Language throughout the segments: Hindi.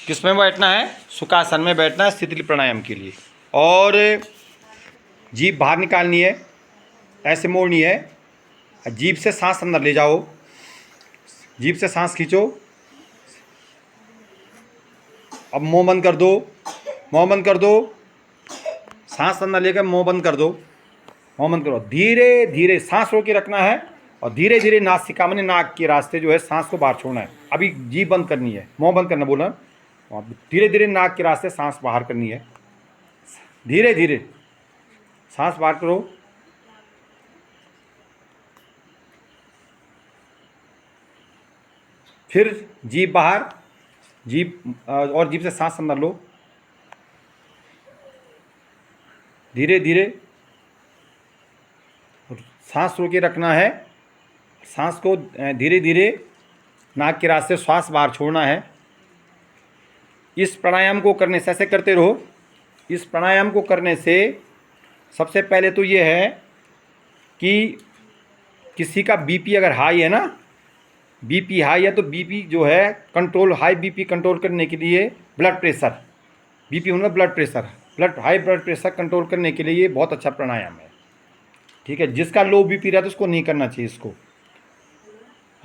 किस में बैठना है? सुखासन में बैठना है शीतली प्राणायाम के लिए। और जीभ बाहर निकालनी है, ऐसे मोड़नी है, जीभ से सांस अंदर ले जाओ, जीभ से सांस खींचो। अब मुंह बंद कर दो, मुंह बंद कर दो, सांस अंदर लेकर मुंह बंद कर दो, मुंह बंद करो। धीरे धीरे सांस रोक के रखना है और धीरे धीरे नासिका में नाक के रास्ते जो है सांस को बाहर छोड़ना है। अभी जीभ बंद करनी है, मुंह बंद करना बोला। धीरे धीरे नाक के रास्ते सांस बाहर करनी है, धीरे धीरे सांस बाहर करो। फिर जीभ बाहर, जीभ और जीभ से सांस अंदर लो, धीरे धीरे सांस रोक के रखना है। सांस को धीरे धीरे नाक के रास्ते श्वास बाहर छोड़ना है। इस प्राणायाम को करने से, ऐसे करते रहो। इस प्राणायाम को करने से सबसे पहले तो ये है कि किसी का बीपी अगर हाई है ना, बीपी हाई है तो बीपी जो है कंट्रोल, हाई बीपी कंट्रोल करने के लिए ब्लड प्रेशर, बीपी होना blood pressure, high blood pressure control करने के लिए ये बहुत अच्छा प्राणायाम है। ठीक है, जिसका लो बीपी रहता है उसको नहीं करना चाहिए इसको।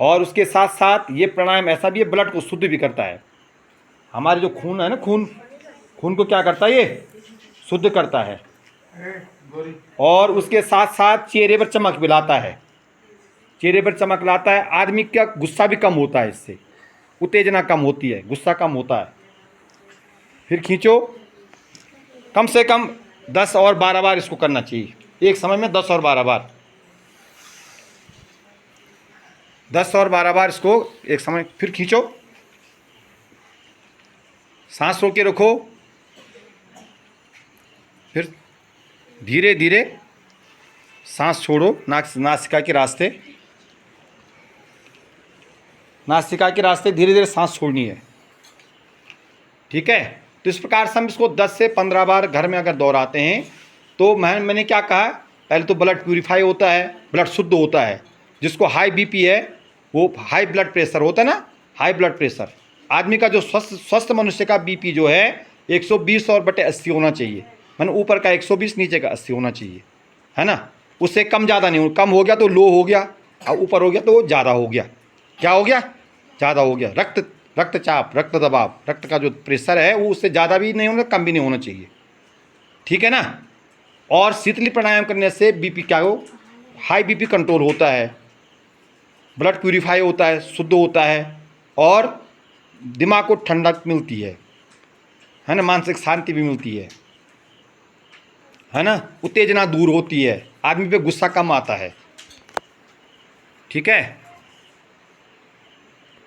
और उसके साथ साथ ये प्राणायाम ऐसा भी है, ब्लड को शुद्ध भी करता है। हमारे जो खून है ना, खून को क्या करता है? ये शुद्ध करता है। और उसके साथ साथ चेहरे पर चमक भी लाता है, चेहरे पर चमक लाता है। आदमी का गुस्सा भी कम होता है इससे, उत्तेजना कम होती है, गुस्सा कम होता है। फिर खींचो, कम से कम 10 और 12 बार इसको करना चाहिए एक समय में, 10 और 12 बार, 10 और 12 बार इसको एक समय। फिर खींचो, सांस रोक के रखो, फिर धीरे धीरे सांस छोड़ो नासिका के रास्ते, नासिका के रास्ते धीरे धीरे सांस छोड़नी है। ठीक है, तो इस प्रकार से हम इसको 10 से 15 बार घर में अगर दोहराते हैं तो मैंने क्या कहा, पहले तो ब्लड प्यूरिफाई होता है, ब्लड शुद्ध होता है। जिसको हाई बीपी है, वो हाई ब्लड प्रेशर होता है ना, हाई ब्लड प्रेशर, आदमी का जो स्वस्थ मनुष्य का बीपी जो है 120 और बटे 80 होना चाहिए। मैंने ऊपर का 120, नीचे का 80 होना चाहिए, है ना। उससे कम ज़्यादा नहीं, कम हो गया तो लो हो गया, और ऊपर हो गया तो ज़्यादा हो गया। क्या हो गया? ज़्यादा हो गया। रक्तचाप, रक्त दबाव, रक्त का जो प्रेशर है वो उससे ज़्यादा भी नहीं होना, कम भी नहीं होना चाहिए। ठीक है ना। और शीतली प्राणायाम करने से बीपी क्या हो, हाई बीपी कंट्रोल होता है, ब्लड प्यूरिफाई होता है, शुद्ध होता है, और दिमाग को ठंडक मिलती है ना, मानसिक शांति भी मिलती है ना, उत्तेजना दूर होती है, आदमी पे गुस्सा कम आता है। ठीक है।